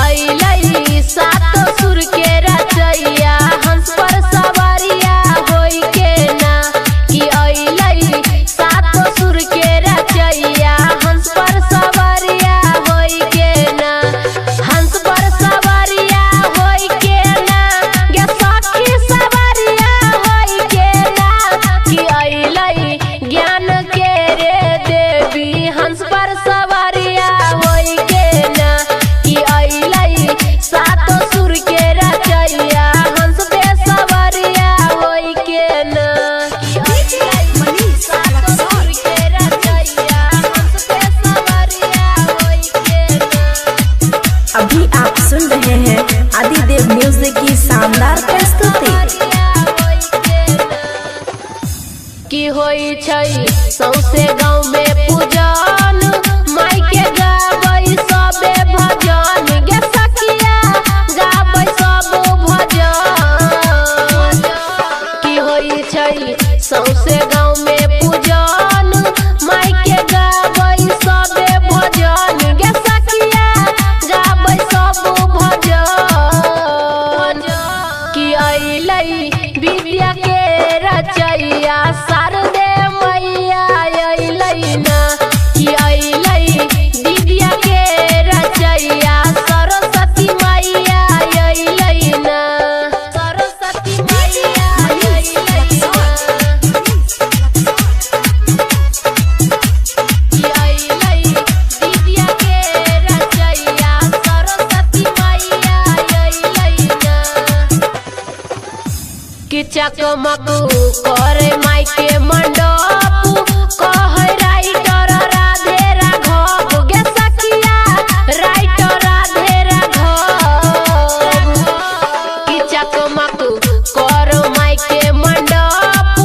अइलै सातो सुर के रचैया हंस पर सवारिया होई के ना कि अइलै सातो सुर के रचैया हंस पर सवारिया होई के ना हंस पर सवारिया होई के ना गे सखी सवारिया होई के ना कि अइलै ज्ञान के रे देवी हंस पर सवारिया होई के ना कि अइलै सातो सुर के रचैया हंस पे सवारिया होई के ना कि अइलै सातो सुर के रचैया हंस पे सवारिया होई के ना। अभी आप सुन रहे हैं आदिदेव म्यूजिक की शानदार प्रस्तुति। की होई छै सौसे गाँव में पूजन माई के गाबै सबे भजन गे सखिया गाबै सब भजन की होई छै सौसे गाँव में पूजन माई के गाबै सबे भजन गे सखिया गाबै सब भजन कि अइलै विद्या के रचैया शारदे मैया अइलै ना कि अइलै विद्या के रचैया सरस्वती मैया अइलै ना सरस्वती मैया अइलै ना कि अइलै विद्या के रचैया सरस्वती मैया अइलै ना कि चकमक करे माई के मंडप कहे राइटर राधे राघव गे सखिया राइटर राधे राघव कि चकमक करो माई के मंडप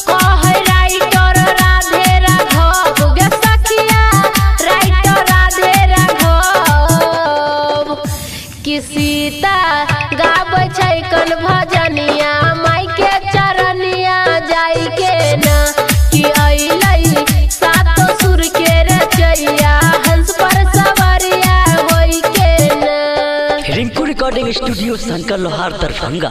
कहे राइटर राधे राघव गे सखिया राइटर राधे राघव कि सीता गाबै छै कन भजनिया माई के चरनिया जाई के ना कि अइलै सातो सुर के रचैया हंस पर सवारिया होई के ना। रिंकू रिकॉर्डिंग स्टूडियो शंकर लोहार दरभंगा।